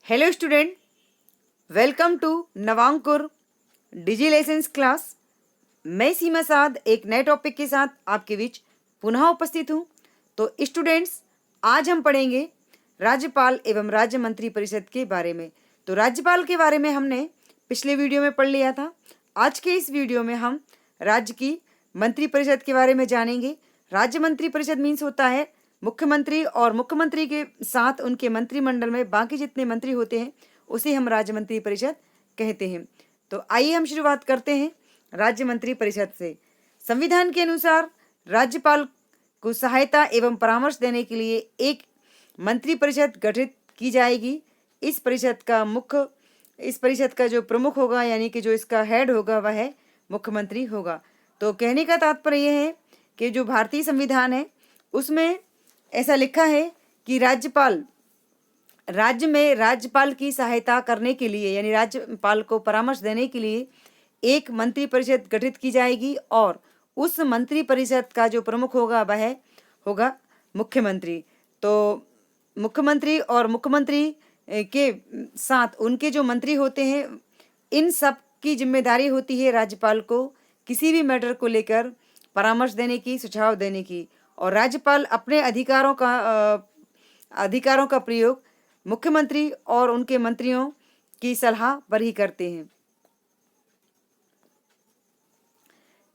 Hello student, welcome to Navankur digi lessons class. मैं सीमा साद एक नए टॉपिक के साथ आपके बीच पुनः उपस्थित हूँ। तो स्टूडेंट्स, आज हम पढ़ेंगे राज्यपाल एवं राज्य मंत्री परिषद के बारे में। तो राज्यपाल के बारे में हमने पिछले वीडियो में पढ़ लिया था। आज के इस वीडियो में हम राज्य की मंत्री परिषद के बारे में जानेंगे। राज्य मंत्री परिषद मीन्स होता है मुख्यमंत्री और मुख्यमंत्री के साथ उनके मंत्रिमंडल में बाकी जितने मंत्री होते हैं उसे हम राज्य मंत्री परिषद कहते हैं। तो आइए हम शुरुआत करते हैं राज्य मंत्री परिषद से। संविधान के अनुसार राज्यपाल को सहायता एवं परामर्श देने के लिए एक मंत्री परिषद गठित की जाएगी। इस परिषद का जो प्रमुख होगा यानी कि जो इसका हेड होगा वह है मुख्यमंत्री होगा। तो कहने का तात्पर्य यह है कि जो भारतीय संविधान है उसमें ऐसा लिखा है कि राज्य में राज्यपाल की सहायता करने के लिए यानी राज्यपाल को परामर्श देने के लिए एक मंत्री परिषद गठित की जाएगी और उस मंत्री परिषद का जो प्रमुख होगा वह होगा मुख्यमंत्री। तो मुख्यमंत्री और मुख्यमंत्री के साथ उनके जो मंत्री होते हैं इन सब की जिम्मेदारी होती है राज्यपाल को किसी भी मैटर को लेकर परामर्श देने की, सुझाव देने की। और राज्यपाल अपने अधिकारों का प्रयोग मुख्यमंत्री और उनके मंत्रियों की सलाह पर ही करते हैं।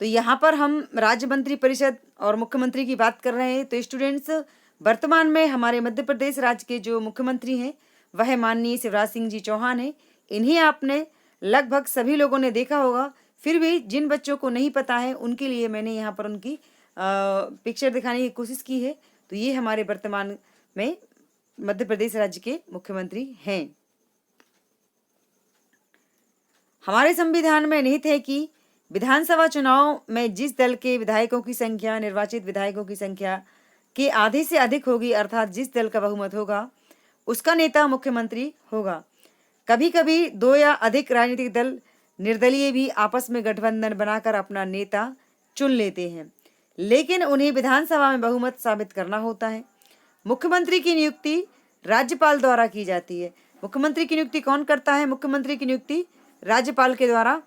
तो यहाँ पर हम राज्य मंत्री परिषद और मुख्यमंत्री की बात कर रहे हैं। तो स्टूडेंट्स, वर्तमान में हमारे मध्य प्रदेश राज्य के जो मुख्यमंत्री हैं वह माननीय शिवराज सिंह जी चौहान हैं। इन्हें आपने लगभग सभी लोगों ने देखा होगा, फिर भी जिन बच्चों को नहीं पता है उनके लिए मैंने यहाँ पर उनकी पिक्चर दिखाने की कोशिश की है। तो ये हमारे वर्तमान में मध्य प्रदेश राज्य के मुख्यमंत्री हैं। हमारे संविधान में निहित है कि विधानसभा चुनाव में जिस दल के विधायकों की संख्या निर्वाचित विधायकों की संख्या के आधे से अधिक होगी, अर्थात जिस दल का बहुमत होगा उसका नेता मुख्यमंत्री होगा। कभी कभी दो या अधिक राजनीतिक दल निर्दलीय भी आपस में गठबंधन बनाकर अपना नेता चुन लेते हैं, लेकिन उन्हें विधानसभा में बहुमत साबित करना होता है। मुख्यमंत्री की नियुक्ति राज्यपाल द्वारा की जाती है। मुख्यमंत्री की नियुक्ति कौन करता है? मुख्यमंत्री की नियुक्ति राज्यपाल के द्वारा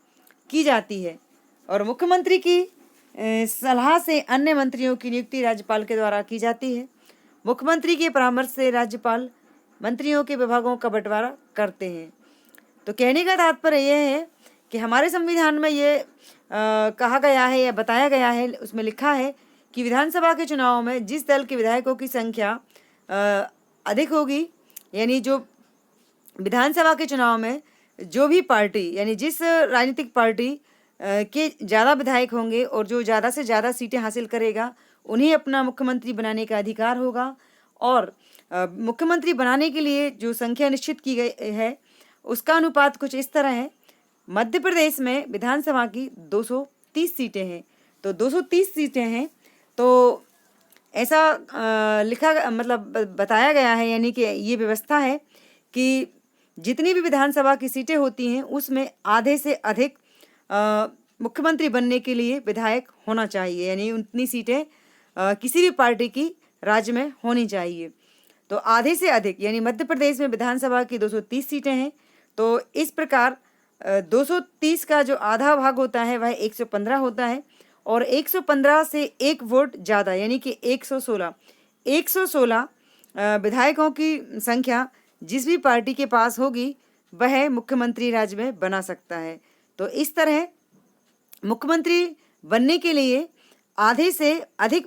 की जाती है और मुख्यमंत्री की सलाह से अन्य मंत्रियों की नियुक्ति राज्यपाल के द्वारा की जाती है। मुख्यमंत्री के परामर्श से राज्यपाल मंत्रियों के विभागों का बंटवारा करते हैं। तो कहने का तात्पर्य यह है कि हमारे संविधान में ये कहा गया है या बताया गया है, उसमें लिखा है कि विधानसभा के चुनाव में जिस दल के विधायकों की संख्या अधिक होगी, यानी जो विधानसभा के चुनाव में जो भी पार्टी यानी जिस राजनीतिक पार्टी के ज़्यादा विधायक होंगे और जो ज़्यादा से ज़्यादा सीटें हासिल करेगा उन्हें अपना मुख्यमंत्री बनाने का अधिकार होगा। और मुख्यमंत्री बनाने के लिए जो संख्या निश्चित की गई है उसका अनुपात कुछ इस तरह है। मध्य प्रदेश में विधानसभा की 230 सीटें हैं। तो 230 सीटें हैं तो ऐसा बताया गया है, यानी कि ये व्यवस्था है कि जितनी भी विधानसभा की सीटें होती हैं उसमें आधे से अधिक मुख्यमंत्री बनने के लिए विधायक होना चाहिए, यानी उतनी सीटें किसी भी पार्टी की राज्य में होनी चाहिए। तो आधे से अधिक यानी मध्य प्रदेश में विधानसभा की 230 सीटें हैं। तो इस प्रकार 230 का जो आधा भाग होता है वह 115 होता है और 115 से एक वोट ज़्यादा यानी कि 116 विधायकों की संख्या जिस भी पार्टी के पास होगी वह मुख्यमंत्री राज्य में बना सकता है। तो इस तरह मुख्यमंत्री बनने के लिए आधे से अधिक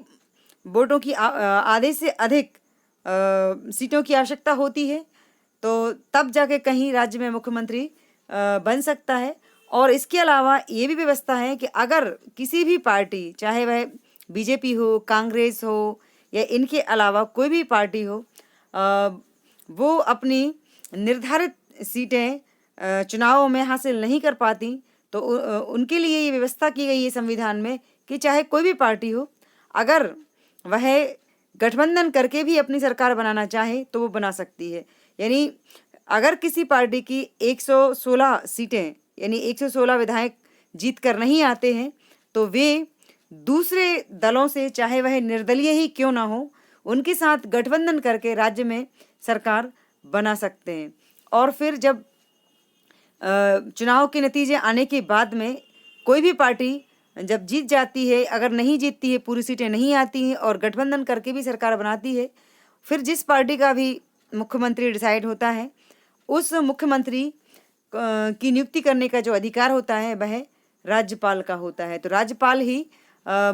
सीटों की आवश्यकता होती है, तो तब जाके कहीं राज्य में मुख्यमंत्री बन सकता है। और इसके अलावा ये भी व्यवस्था है कि अगर किसी भी पार्टी, चाहे वह बीजेपी हो, कांग्रेस हो या इनके अलावा कोई भी पार्टी हो, वो अपनी निर्धारित सीटें चुनावों में हासिल नहीं कर पाती, तो उनके लिए ये व्यवस्था की गई है संविधान में कि चाहे कोई भी पार्टी हो, अगर वह गठबंधन करके भी अपनी सरकार बनाना चाहे तो वो बना सकती है। यानी अगर किसी पार्टी की 116 सीटें यानी 116 विधायक जीत कर नहीं आते हैं तो वे दूसरे दलों से, चाहे वह निर्दलीय ही क्यों ना हो, उनके साथ गठबंधन करके राज्य में सरकार बना सकते हैं। और फिर जब चुनाव के नतीजे आने के बाद में कोई भी पार्टी जब जीत जाती है, अगर नहीं जीतती है, पूरी सीटें नहीं आती हैं और गठबंधन करके भी सरकार बनाती है, फिर जिस पार्टी का भी मुख्यमंत्री डिसाइड होता है, उस मुख्यमंत्री की नियुक्ति करने का जो अधिकार होता है वह राज्यपाल का होता है। तो राज्यपाल ही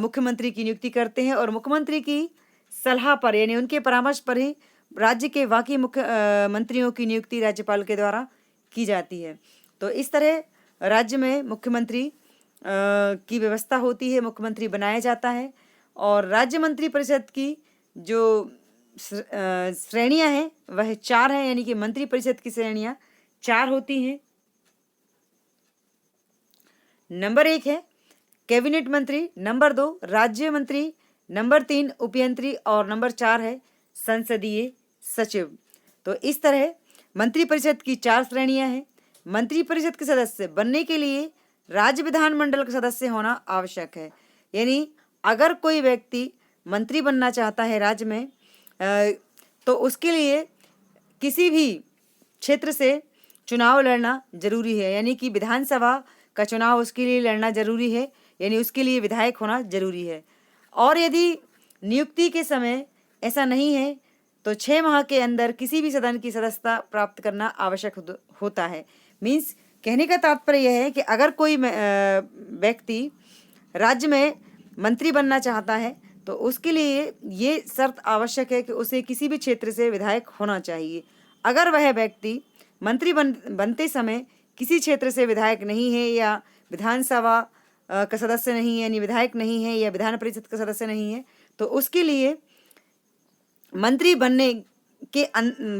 मुख्यमंत्री की नियुक्ति करते हैं और मुख्यमंत्री की सलाह पर यानी उनके परामर्श पर ही राज्य के बाकी मुख्य मंत्रियों की नियुक्ति राज्यपाल के द्वारा की जाती है। तो इस तरह राज्य में मुख्यमंत्री की व्यवस्था होती है, मुख्यमंत्री बनाया जाता है। और राज्य मंत्री परिषद की जो श्रेणियां हैं वह 4 हैं, यानी कि मंत्री परिषद की श्रेणियां 4 होती हैं। नंबर 1 है कैबिनेट मंत्री, नंबर 2 राज्य मंत्री, नंबर 3 उपयंत्री और नंबर 4 है संसदीय सचिव। तो इस तरह मंत्री परिषद की 4 श्रेणियां हैं। मंत्री परिषद के सदस्य बनने के लिए राज्य विधानमंडल का सदस्य होना आवश्यक है। यानी अगर कोई व्यक्ति मंत्री बनना चाहता है राज्य में, तो उसके लिए किसी भी क्षेत्र से चुनाव लड़ना जरूरी है, यानी कि विधानसभा का चुनाव उसके लिए लड़ना जरूरी है, यानी उसके लिए विधायक होना जरूरी है। और यदि नियुक्ति के समय ऐसा नहीं है तो 6 माह के अंदर किसी भी सदन की सदस्यता प्राप्त करना आवश्यक होता है। मीन्स कहने का तात्पर्य यह है कि अगर कोई व्यक्ति राज्य में मंत्री बनना चाहता है तो उसके लिए ये शर्त आवश्यक है कि उसे किसी भी क्षेत्र से विधायक होना चाहिए। अगर वह व्यक्ति मंत्री बनते समय किसी क्षेत्र से विधायक नहीं है या विधानसभा का सदस्य नहीं है, यानी विधायक नहीं है या विधान परिषद का सदस्य नहीं है, तो उसके लिए मंत्री बनने के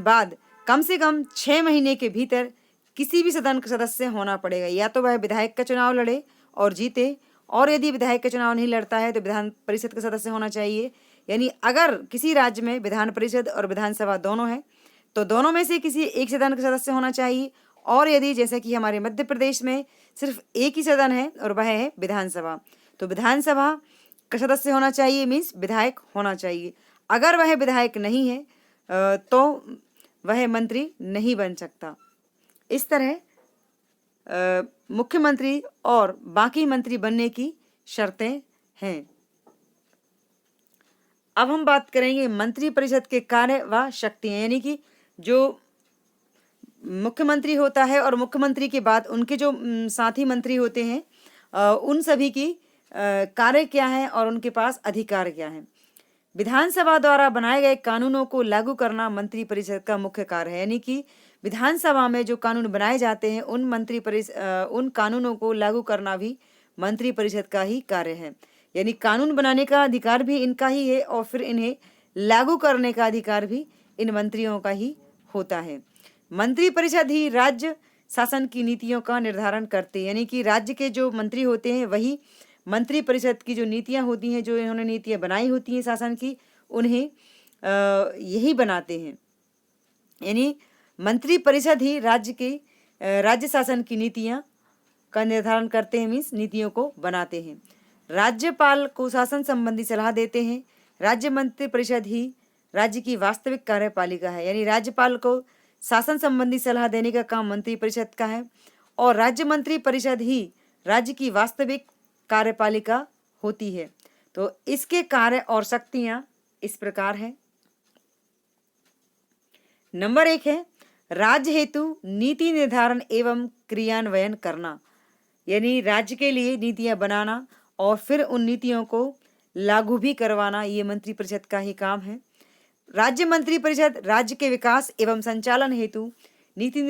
बाद कम से कम 6 महीने के भीतर किसी भी सदन का सदस्य होना पड़ेगा। या तो वह विधायक का चुनाव लड़े और जीते, और यदि विधायक का चुनाव नहीं लड़ता है तो विधान परिषद का सदस्य होना चाहिए। यानी अगर किसी राज्य में विधान परिषद और विधानसभा दोनों है तो दोनों में से किसी एक सदन का सदस्य होना चाहिए। और यदि जैसे कि हमारे मध्य प्रदेश में सिर्फ एक ही सदन है और वह है विधानसभा, तो विधानसभा का सदस्य होना चाहिए, मीन्स विधायक होना चाहिए। अगर वह विधायक नहीं है तो वह मंत्री नहीं बन सकता। इस तरह मुख्यमंत्री और बाकी मंत्री बनने की शर्तें हैं। अब हम बात करेंगे मंत्री परिषद के कार्य व शक्तियां, यानी कि जो मुख्यमंत्री होता है और मुख्यमंत्री के बाद उनके जो साथी मंत्री होते हैं उन सभी की कार्य क्या है और उनके पास अधिकार क्या है। विधानसभा द्वारा बनाए गए कानूनों को लागू करना मंत्री परिषद का मुख्य कार्य है, यानी कि विधानसभा में जो कानून बनाए जाते हैं उन कानूनों को लागू करना भी मंत्री परिषद का ही कार्य है। यानी कानून बनाने का अधिकार भी इनका ही है और फिर इन्हें लागू करने का अधिकार भी इन मंत्रियों का ही होता है। मंत्री परिषद ही राज्य शासन की नीतियों का निर्धारण करते हैं, यानी कि राज्य के जो मंत्री होते हैं वही मंत्री परिषद की जो नीतियां होती हैं, जो इन्होंने नीतियां बनाई होती हैं शासन की, उन्हें यही बनाते हैं। यानी मंत्री परिषद ही राज्य शासन की नीतियां का निर्धारण करते हैं, मीन्स नीतियों को बनाते हैं। राज्यपाल को शासन संबंधी सलाह देते हैं। राज्य मंत्री परिषद ही राज्य की वास्तविक कार्यपालिका है, यानी राज्यपाल को शासन संबंधी सलाह देने का काम मंत्री परिषद का है और राज्य मंत्री परिषद ही राज्य की वास्तविक कार्यपालिका होती है। तो इसके कार्य और शक्तियां इस प्रकार हैं। नंबर 1 है राज्य हेतु नीति निर्धारण एवं क्रियान्वयन करना, यानी राज्य के लिए नीतियां बनाना और फिर उन नीतियों को लागू भी करवाना, ये मंत्री परिषद का ही काम है। राज्य मंत्री परिषद राज्य के विकास एवं संचालन हेतु नीति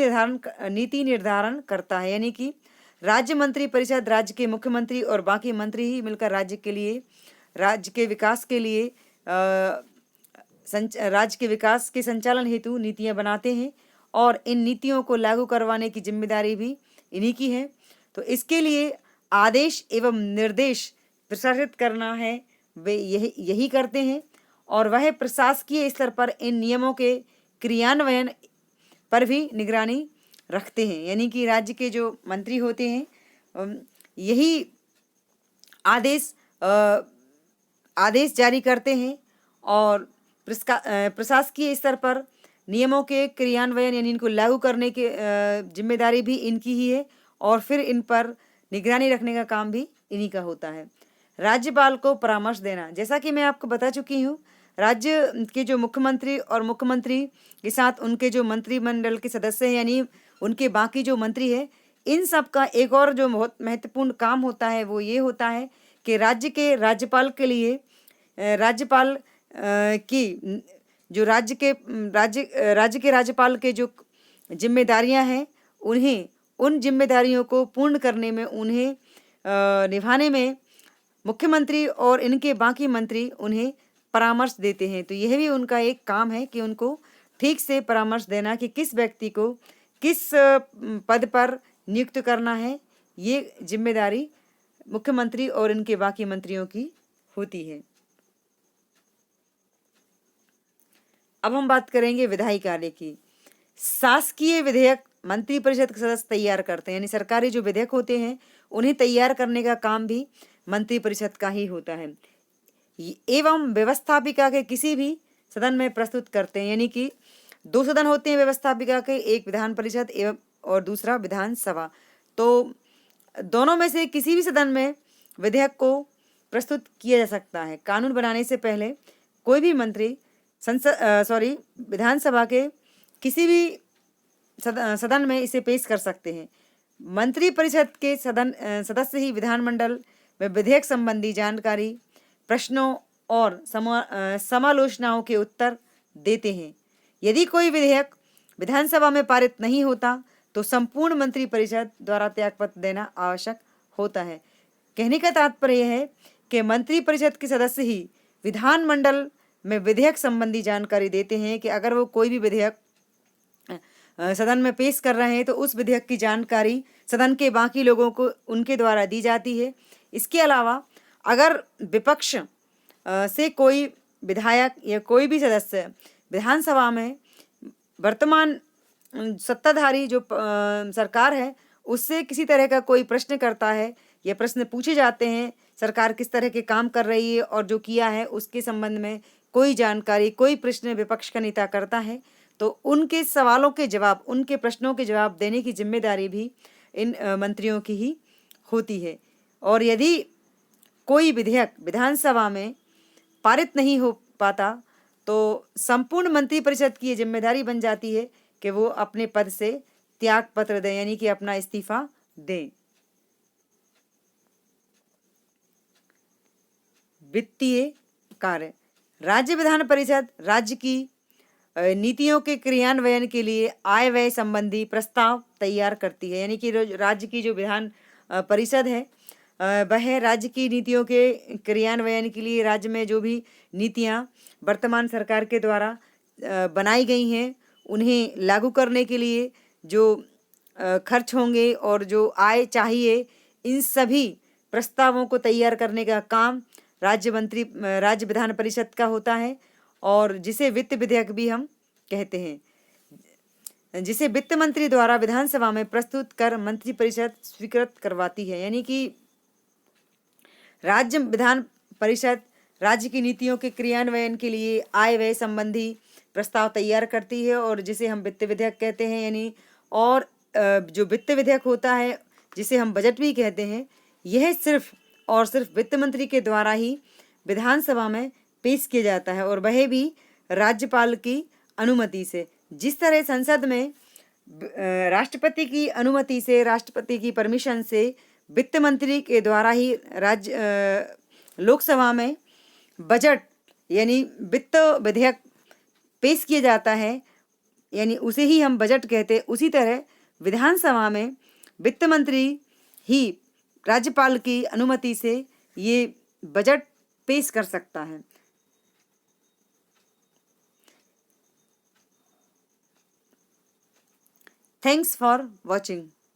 निर्धारण करता है, यानी कि राज्य मंत्री परिषद राज्य के मुख्यमंत्री और बाकी मंत्री ही मिलकर राज्य के विकास के लिए राज्य के विकास के संचालन हेतु नीतियां बनाते हैं और इन नीतियों को लागू करवाने की जिम्मेदारी भी इन्हीं की है। तो इसके लिए आदेश एवं निर्देश प्रसारित करना है वे यही करते हैं और वह प्रशासकीय स्तर पर इन नियमों के क्रियान्वयन पर भी निगरानी रखते हैं, यानी कि राज्य के जो मंत्री होते हैं यही आदेश जारी करते हैं और प्रशासकीय स्तर पर नियमों के क्रियान्वयन यानी इनको लागू करने की जिम्मेदारी भी इनकी ही है, और फिर इन पर निगरानी रखने का काम भी इन्हीं का होता है। राज्यपाल को परामर्श देना, जैसा कि मैं आपको बता चुकी हूँ, राज्य के जो मुख्यमंत्री और मुख्यमंत्री के साथ उनके जो मंत्रिमंडल के सदस्य हैं यानी उनके बाकी जो मंत्री है, इन सब का एक और जो बहुत महत्वपूर्ण काम होता है वो ये होता है कि राज्य के राज्यपाल के लिए राज्यपाल की जो राज्य के राज्यपाल के जो जिम्मेदारियां हैं, उन्हें उन जिम्मेदारियों को पूर्ण करने में, उन्हें निभाने में मुख्यमंत्री और इनके बाकी मंत्री उन्हें परामर्श देते हैं। तो यह भी उनका एक काम है कि उनको ठीक से परामर्श देना कि किस व्यक्ति को किस पद पर नियुक्त करना है। ये जिम्मेदारी मुख्यमंत्री और इनके बाकी मंत्रियों की होती है। अब हम बात करेंगे विधायी कार्य की। शासकीय विधेयक मंत्रिपरिषद के सदस्य तैयार करते हैं, यानी सरकारी जो विधेयक होते हैं उन्हें तैयार करने का काम भी मंत्रिपरिषद का ही होता है, एवं व्यवस्थापिका के किसी भी सदन में प्रस्तुत करते हैं। यानी कि दो सदन होते हैं व्यवस्थापिका के, एक विधान परिषद एवं और दूसरा विधानसभा। तो दोनों में से किसी भी सदन में विधेयक को प्रस्तुत किया जा सकता है। कानून बनाने से पहले कोई भी मंत्री विधानसभा के किसी भी सदन में इसे पेश कर सकते हैं। मंत्रिपरिषद के सदस्य ही विधानमंडल में विधेयक संबंधी जानकारी, प्रश्नों और समालोचनाओं के उत्तर देते हैं। यदि कोई विधेयक विधानसभा में पारित नहीं होता तो संपूर्ण मंत्रिपरिषद द्वारा त्यागपत्र देना आवश्यक होता है। कहने का तात्पर्य है कि मंत्रिपरिषद के सदस्य ही विधानमंडल में विधेयक संबंधी जानकारी देते हैं कि अगर वो कोई भी विधेयक सदन में पेश कर रहे हैं तो उस विधेयक की जानकारी सदन के बाकी लोगों को उनके द्वारा दी जाती है। इसके अलावा अगर विपक्ष से कोई विधायक या कोई भी सदस्य विधानसभा में वर्तमान सत्ताधारी जो सरकार है उससे किसी तरह का कोई प्रश्न करता है या प्रश्न पूछे जाते हैं, सरकार किस तरह के काम कर रही है और जो किया है उसके संबंध में कोई जानकारी, कोई प्रश्न विपक्ष का नेता करता है, तो उनके सवालों के जवाब, उनके प्रश्नों के जवाब देने की जिम्मेदारी भी इन मंत्रियों की ही होती है। और यदि कोई विधेयक विधानसभा में पारित नहीं हो पाता तो संपूर्ण मंत्रिपरिषद की ये जिम्मेदारी बन जाती है कि वो अपने पद से त्याग पत्र दें, यानी कि अपना इस्तीफा दें। वित्तीय कार्य, राज्य विधान परिषद राज्य की नीतियों के क्रियान्वयन के लिए आय व्यय संबंधी प्रस्ताव तैयार करती है। यानी कि राज्य की जो विधान परिषद है वह राज्य की नीतियों के क्रियान्वयन के लिए, राज्य में जो भी नीतियां वर्तमान सरकार के द्वारा बनाई गई हैं उन्हें लागू करने के लिए जो खर्च होंगे और जो आय चाहिए, इन सभी प्रस्तावों को तैयार करने का काम राज्य विधान परिषद का होता है, और जिसे वित्त विधेयक भी हम कहते हैं, जिसे वित्त मंत्री द्वारा विधानसभा में प्रस्तुत कर मंत्रिपरिषद स्वीकृत करवाती है। यानी कि राज्य विधान परिषद राज्य की नीतियों के क्रियान्वयन के लिए आय व्यय संबंधी प्रस्ताव तैयार करती है और जिसे हम वित्त विधेयक कहते हैं। यानी और जो वित्त विधेयक होता है जिसे हम बजट भी कहते हैं, यह सिर्फ और सिर्फ वित्त मंत्री के द्वारा ही विधानसभा में पेश किया जाता है, और वह भी राज्यपाल की अनुमति से। जिस तरह संसद में राष्ट्रपति की अनुमति से, राष्ट्रपति की परमिशन से वित्त मंत्री के द्वारा ही लोकसभा में बजट यानी वित्त विधेयक पेश किया जाता है, यानी उसे ही हम बजट कहते हैं, उसी तरह विधानसभा में वित्त मंत्री ही राज्यपाल की अनुमति से ये बजट पेश कर सकता है। Thanks for watching.